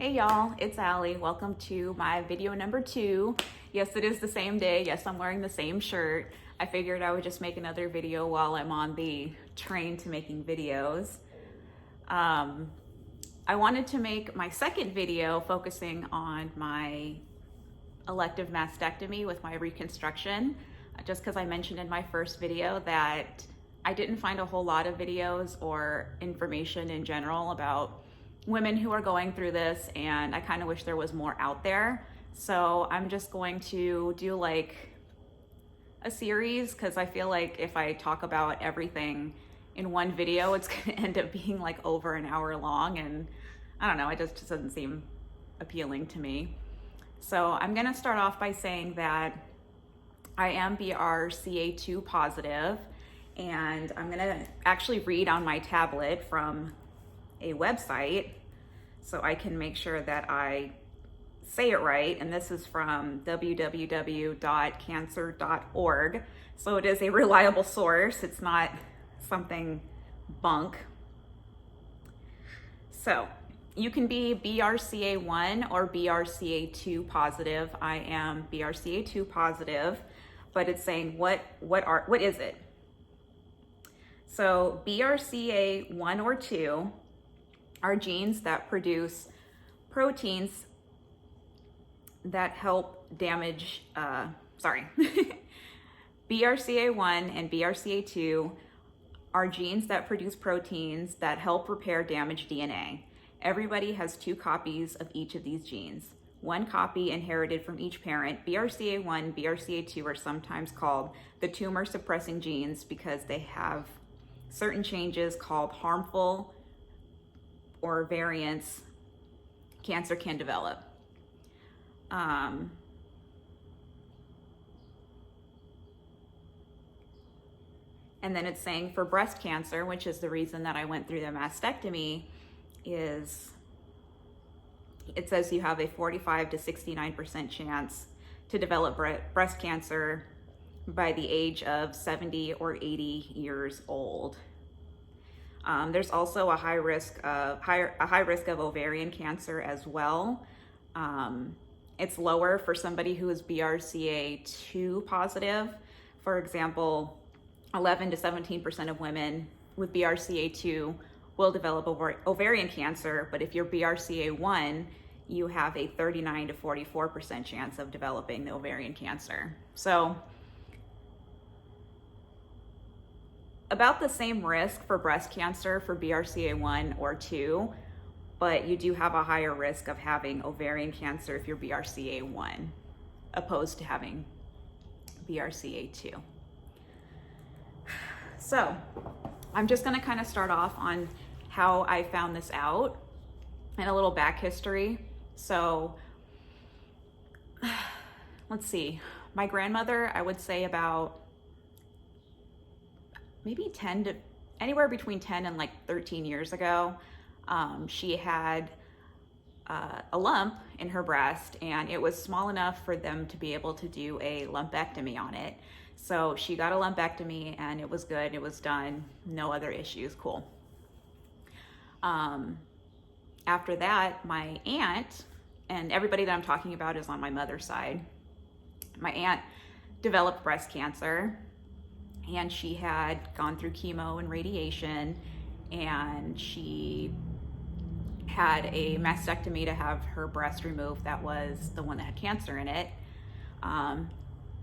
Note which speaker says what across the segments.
Speaker 1: Hey y'all, it's Allie. Welcome to my video number 2. Yes, it is the same day. Yes, I'm wearing the same shirt. I figured I would just make another video while I'm on the train to making videos. I wanted to make my second video focusing on my elective mastectomy with my reconstruction, just because I mentioned in my first video that I didn't find a whole lot of videos or information in general about women who are going through this, and I kind of wish there was more out there. So I'm just going to do like a series, because I feel like if I talk about everything in one video, it's going to end up being like over an hour long, and I don't know, it just doesn't seem appealing to me. So I'm going to start off by saying that I am BRCA2 positive, and I'm going to actually read on my tablet from a website so I can make sure that I say it right. And this is from www.cancer.org. So it is a reliable source. It's not something bunk. So you can be BRCA1 or BRCA2 positive. I am BRCA2 positive, but it's saying what is it? So BRCA1 or 2 are genes that produce proteins that help damage, BRCA1 and BRCA2 are genes that produce proteins that help repair damaged DNA. Everybody has 2 copies of each of these genes. 1 copy inherited from each parent. BRCA1, BRCA2 are sometimes called the tumor suppressing genes because they have certain changes called harmful or variants cancer can develop. And then it's saying for breast cancer, which is the reason that I went through the mastectomy, is it says you have a 45 to 69% chance to develop breast cancer by the age of 70 or 80 years old. There's also a high risk of ovarian cancer as well. It's lower for somebody who is BRCA2 positive. For example, 11 to 17% of women with BRCA2 will develop ovarian cancer, but if you're BRCA1, you have a 39 to 44% chance of developing the ovarian cancer. So about the same risk for breast cancer for BRCA1 or 2, but you do have a higher risk of having ovarian cancer if you're BRCA1, opposed to having BRCA2. So I'm just gonna kind of start off on how I found this out and a little back history. So let's see, my grandmother, I would say about maybe anywhere between 10 and like 13 years ago, she had a lump in her breast, and it was small enough for them to be able to do a lumpectomy on it. So she got a lumpectomy and it was good, it was done, no other issues, cool. After that, my aunt, and everybody that I'm talking about is on my mother's side, my aunt developed breast cancer, and she had gone through chemo and radiation, and she had a mastectomy to have her breast removed that was the one that had cancer in it. And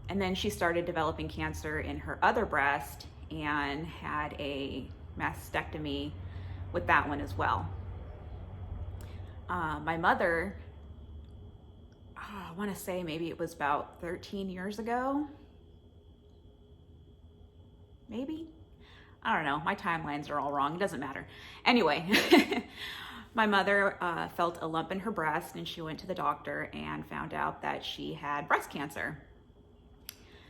Speaker 1: then she started developing cancer in her other breast and had a mastectomy with that one as well. My mother, I want to say maybe it was about 13 years ago, maybe? I don't know, my timelines are all wrong, it doesn't matter. Anyway, my mother felt a lump in her breast, and she went to the doctor and found out that she had breast cancer.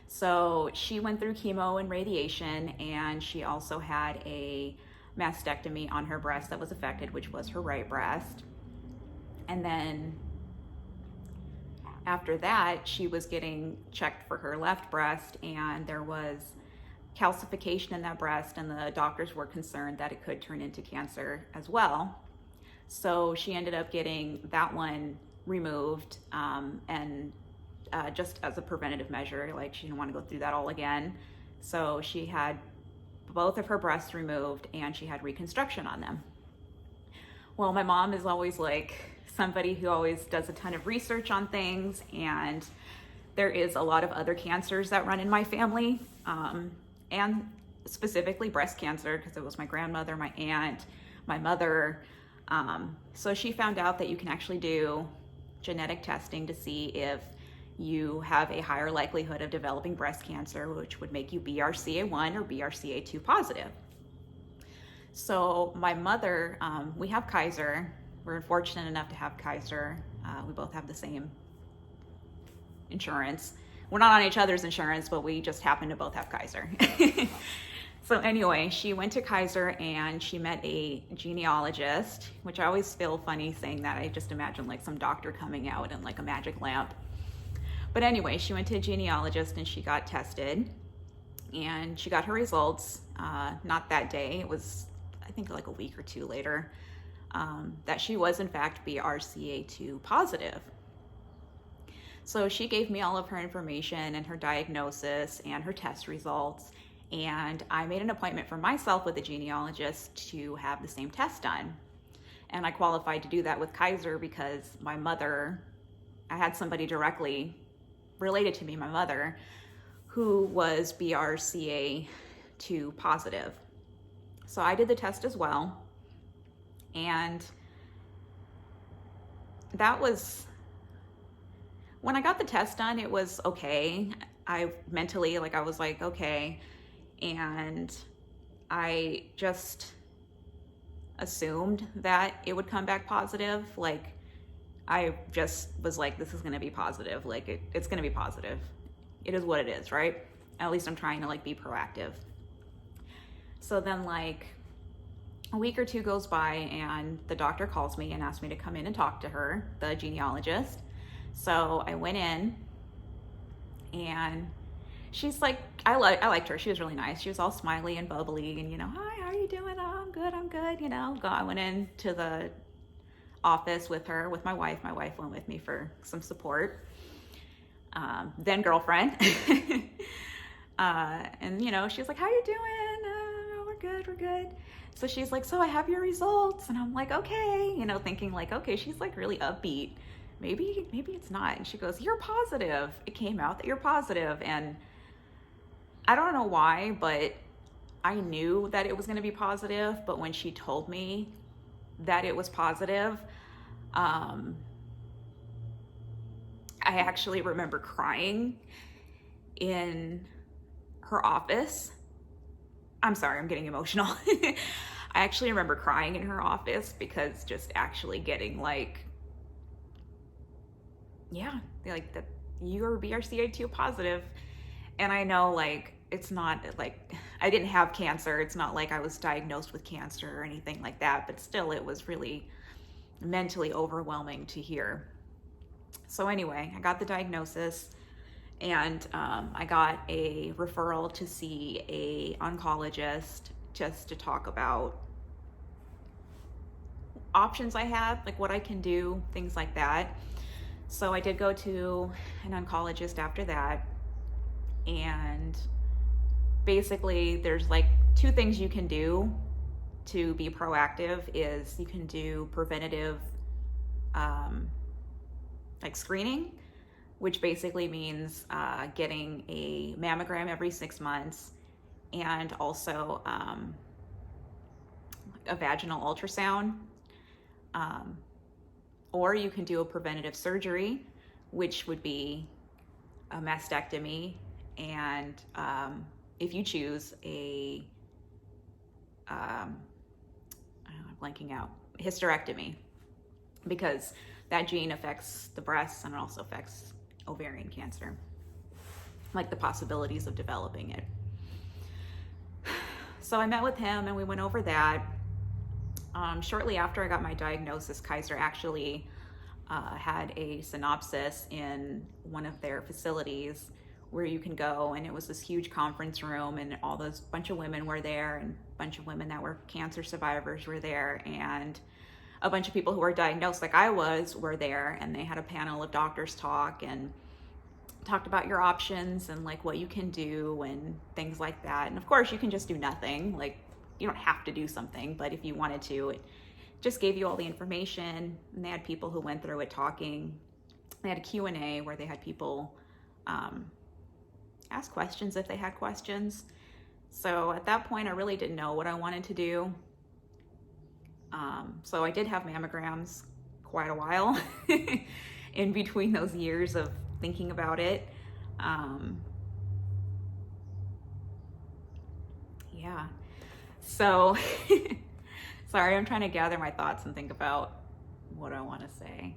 Speaker 1: So she went through chemo and radiation, and she also had a mastectomy on her breast that was affected, which was her right breast. And then after that, she was getting checked for her left breast, and there was calcification in that breast, and the doctors were concerned that it could turn into cancer as well. So she ended up getting that one removed, and just as a preventative measure, like she didn't want to go through that all again. So she had both of her breasts removed and she had reconstruction on them. Well, my mom is always like somebody who always does a ton of research on things, and there is a lot of other cancers that run in my family, and specifically breast cancer, because it was my grandmother, my aunt, my mother. So she found out that you can actually do genetic testing to see if you have a higher likelihood of developing breast cancer, which would make you BRCA1 or BRCA2 positive. So my mother, we have Kaiser. We're fortunate enough to have Kaiser. We both have the same insurance. We're not on each other's insurance, but we just happen to both have Kaiser. So anyway, she went to Kaiser and she met a genealogist, which I always feel funny saying that. I just imagine like some doctor coming out in like a magic lamp. But anyway, she went to a genealogist and she got tested and she got her results, not that day. It was, I think, like a week or two later, that she was in fact BRCA2 positive. So she gave me all of her information and her diagnosis and her test results, and I made an appointment for myself with a genealogist to have the same test done. And I qualified to do that with Kaiser because my mother, I had somebody directly related to me, my mother, who was BRCA2 positive. So I did the test as well. And that was, when I got the test done, it was okay. I mentally, like, I was like, okay. And I just assumed that it would come back positive. Like, I just was like, this is going to be positive. Like, it's going to be positive. It is what it is, right? At least I'm trying to like be proactive. So then like a week or two goes by and the doctor calls me and asked me to come in and talk to her, the genealogist. So I went in and she's like, I liked her. She was really nice. She was all smiley and bubbly and, you know, hi, how are you doing? Oh, I'm good. You know, I went into the office with her, with my wife. My wife went with me for some support. Then girlfriend. And, you know, she's like, how you doing? We're good. So she's like, so I have your results. And I'm like, okay, you know, thinking like, okay, she's like really upbeat. Maybe it's not. And she goes, you're positive. It came out that you're positive. And I don't know why, but I knew that it was going to be positive. But when she told me that it was positive, I actually remember crying in her office. I'm sorry, I'm getting emotional. I actually remember crying in her office because just actually getting like, yeah, like that you're BRCA2 positive. And I know like, it's not like, I didn't have cancer. It's not like I was diagnosed with cancer or anything like that, but still it was really mentally overwhelming to hear. So anyway, I got the diagnosis and I got a referral to see a oncologist just to talk about options I have, like what I can do, things like that. So I did go to an oncologist after that, and basically there's like two things you can do to be proactive. Is you can do preventative like screening, which basically means getting a mammogram every 6 months and also a vaginal ultrasound. Or you can do a preventative surgery, which would be a mastectomy, and if you choose a, I'm blanking out, hysterectomy, because that gene affects the breasts and it also affects ovarian cancer, like the possibilities of developing it. So I met with him and we went over that. Shortly after I got my diagnosis, Kaiser actually had a synopsis in one of their facilities where you can go, and it was this huge conference room, and all those bunch of women were there, and a bunch of women that were cancer survivors were there, and a bunch of people who were diagnosed like I was were there, and they had a panel of doctors talk and talked about your options and like what you can do and things like that. And of course you can just do nothing, like you don't have to do something, but if you wanted to, it just gave you all the information. And they had people who went through it talking. They had a Q&A where they had people ask questions if they had questions. So at that point I really didn't know what I wanted to do. So I did have mammograms quite a while in between those years of thinking about it. Yeah. So, sorry, I'm trying to gather my thoughts and think about what I want to say.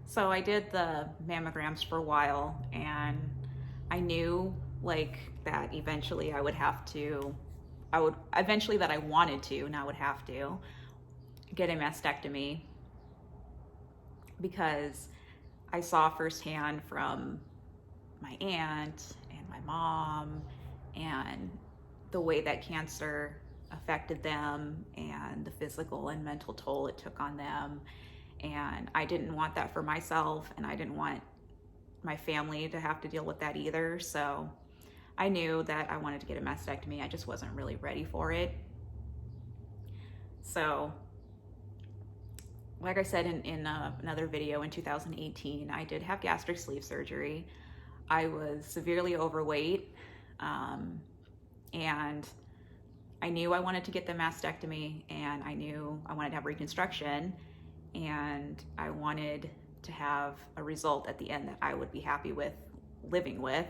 Speaker 1: So I did the mammograms for a while, and I knew like that eventually I wanted to, and I would have to get a mastectomy, because I saw firsthand from my aunt and my mom and the way that cancer affected them and the physical and mental toll it took on them. And I didn't want that for myself, and I didn't want my family to have to deal with that either. So I knew that I wanted to get a mastectomy. I just wasn't really ready for it. So like I said in another video in 2018, I did have gastric sleeve surgery. I was severely overweight, and I knew I wanted to get the mastectomy, and I knew I wanted to have reconstruction, and I wanted to have a result at the end that I would be happy with living with.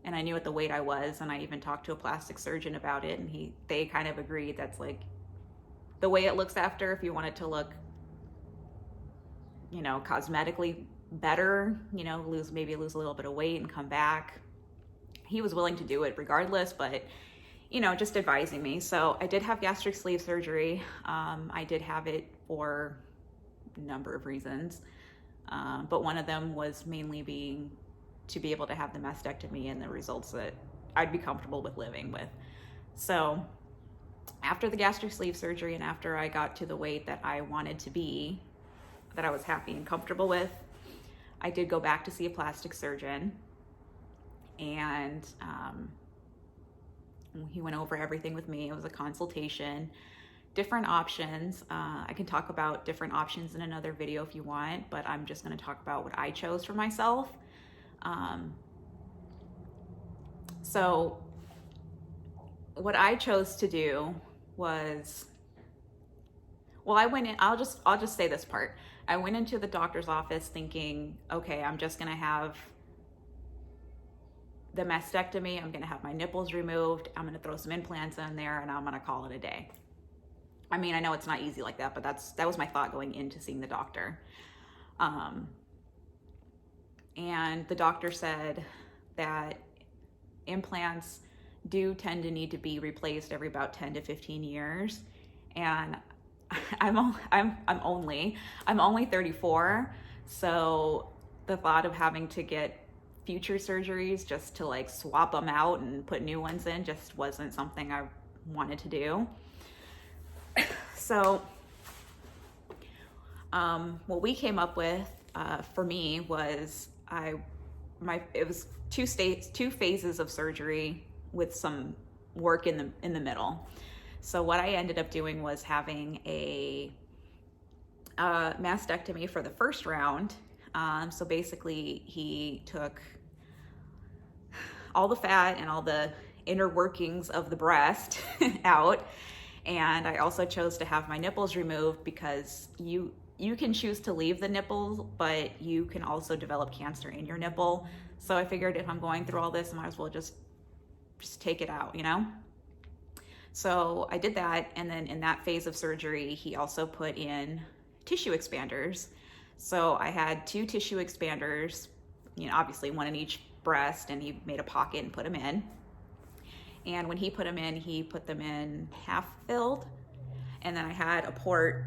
Speaker 1: And I knew at the weight I was, and I even talked to a plastic surgeon about it, and they kind of agreed that's like the way it looks after, if you want it to look, you know, cosmetically better, you know, maybe lose a little bit of weight and come back. He was willing to do it regardless, but, you know, just advising me. So I did have gastric sleeve surgery. I did have it for a number of reasons, but one of them was mainly being to be able to have the mastectomy and the results that I'd be comfortable with living with. So after the gastric sleeve surgery, and after I got to the weight that I wanted to be, that I was happy and comfortable with, I did go back to see a plastic surgeon, and he went over everything with me. It was a consultation, different options. I can talk about different options in another video if you want, but I'm just going to talk about what I chose for myself. So what I chose to do was, well, I went in, I'll just say this part. I went into the doctor's office thinking, okay, I'm just gonna have the mastectomy, I'm gonna have my nipples removed, I'm gonna throw some implants in there, and I'm gonna call it a day. I mean, I know it's not easy like that, but that was my thought going into seeing the doctor. And the doctor said that implants do tend to need to be replaced every about 10 to 15 years. And I'm only 34. So the thought of having to get future surgeries just to like swap them out and put new ones in just wasn't something I wanted to do. So what we came up with for me was it was two phases of surgery with some work in the middle. So what I ended up doing was having a mastectomy for the first round. So basically he took all the fat and all the inner workings of the breast out. And I also chose to have my nipples removed because you can choose to leave the nipple, but you can also develop cancer in your nipple. So I figured if I'm going through all this, I might as well just take it out, you know? So I did that, and then in that phase of surgery, he also put in tissue expanders. So I had 2 tissue expanders, you know, obviously one in each breast, and he made a pocket and put them in. And when he put them in, he put them in half filled. And then I had a port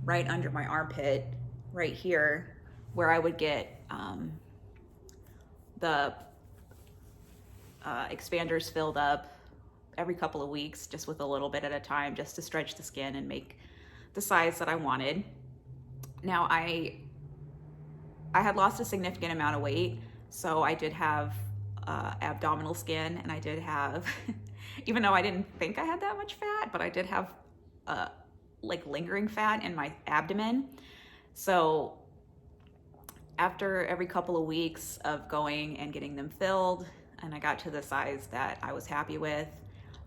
Speaker 1: right under my armpit, right here, where I would get the expanders filled up every couple of weeks, just with a little bit at a time, just to stretch the skin and make the size that I wanted. Now I had lost a significant amount of weight, so I did have abdominal skin, and I did have, even though I didn't think I had that much fat, but I did have like lingering fat in my abdomen. So after every couple of weeks of going and getting them filled, and I got to the size that I was happy with,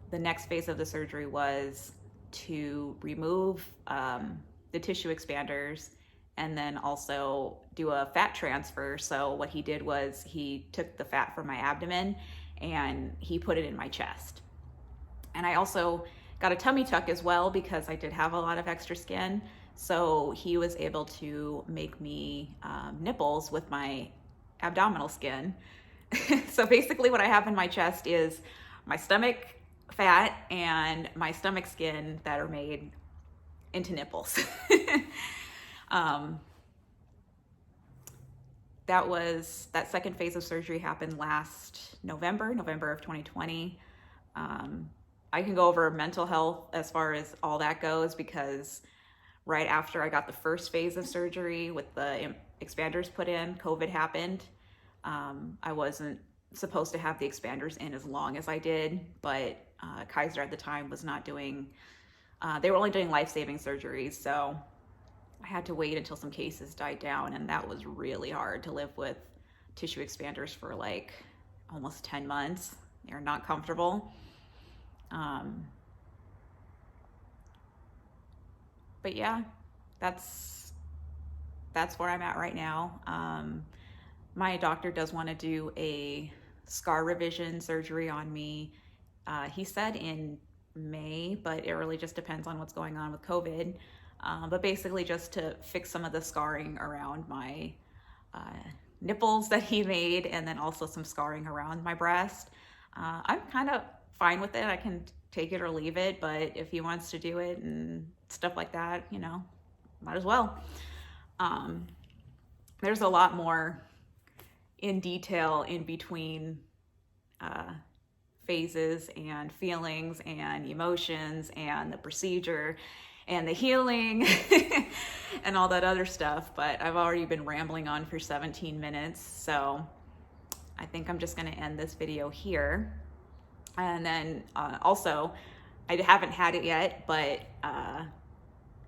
Speaker 1: the next phase of the surgery was to remove the tissue expanders and then also do a fat transfer. So what he did was he took the fat from my abdomen and he put it in my chest. And I also got a tummy tuck as well because I did have a lot of extra skin. So he was able to make me nipples with my abdominal skin. So basically what I have in my chest is my stomach fat and my stomach skin that are made into nipples. That second phase of surgery happened last November of 2020. I can go over mental health as far as all that goes, because right after I got the first phase of surgery with the expanders put in, COVID happened. I wasn't supposed to have the expanders in as long as I did, but Kaiser at the time was not doing, they were only doing life-saving surgeries. So I had to wait until some cases died down, and that was really hard to live with tissue expanders for like almost 10 months. They're not comfortable. But yeah, that's where I'm at right now. My doctor does want to do a scar revision surgery on me. He said in May, but it really just depends on what's going on with COVID. But basically just to fix some of the scarring around my nipples that he made, and then also some scarring around my breast. I'm kind of fine with it. I can take it or leave it, but if he wants to do it and stuff like that, you know, might as well. There's a lot more in detail in between phases and feelings and emotions and the procedure and the healing and all that other stuff, but I've already been rambling on for 17 minutes, so I think I'm just going to end this video here. And then also, I haven't had it yet, but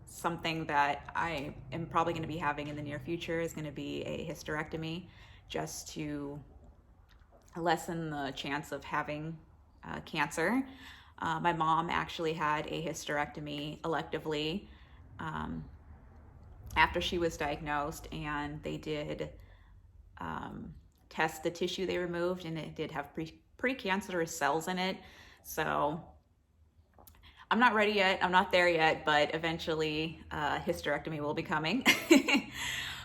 Speaker 1: something that I am probably going to be having in the near future is going to be a hysterectomy, just to lessen the chance of having cancer. My mom actually had a hysterectomy electively after she was diagnosed, and they did test the tissue they removed, and it did have precancerous cells in it. So I'm not ready yet, I'm not there yet, but eventually hysterectomy will be coming.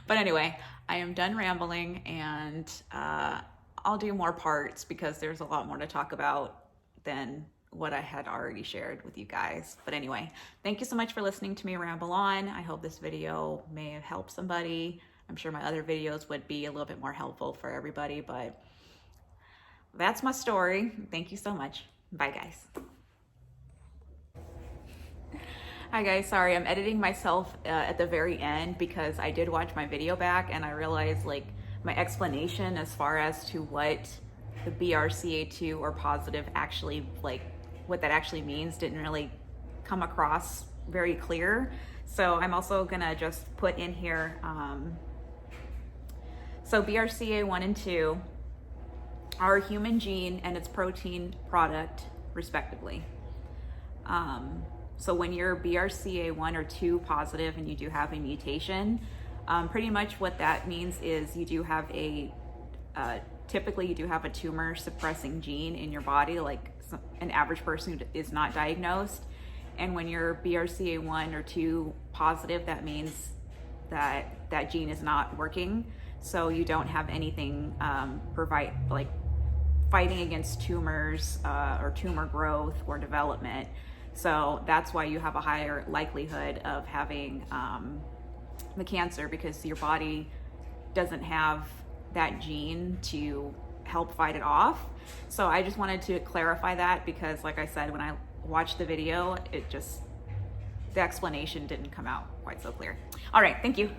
Speaker 1: But anyway, I am done rambling, and I'll do more parts because there's a lot more to talk about than what I had already shared with you guys. But anyway, thank you so much for listening to me ramble on. I hope this video may have helped somebody. I'm sure my other videos would be a little bit more helpful for everybody, but that's my story. Thank you so much. Bye, guys. Hi guys, sorry, I'm editing myself at the very end because I did watch my video back and I realized like my explanation as far as to what the BRCA2 or positive actually, like what that actually means, didn't really come across very clear. So I'm also gonna just put in here, so BRCA1 and 2 are a human gene and its protein product respectively. So when you're BRCA1 or 2 positive and you do have a mutation, pretty much what that means is you do have typically you do have a tumor suppressing gene in your body, like an average person who is not diagnosed. And when you're BRCA1 or 2 positive, that means that that gene is not working. So you don't have anything fighting against tumors or tumor growth or development. So that's why you have a higher likelihood of having the cancer, because your body doesn't have that gene to help fight it off. So I just wanted to clarify that because, like I said, when I watched the video, the explanation didn't come out quite so clear. All right, thank you.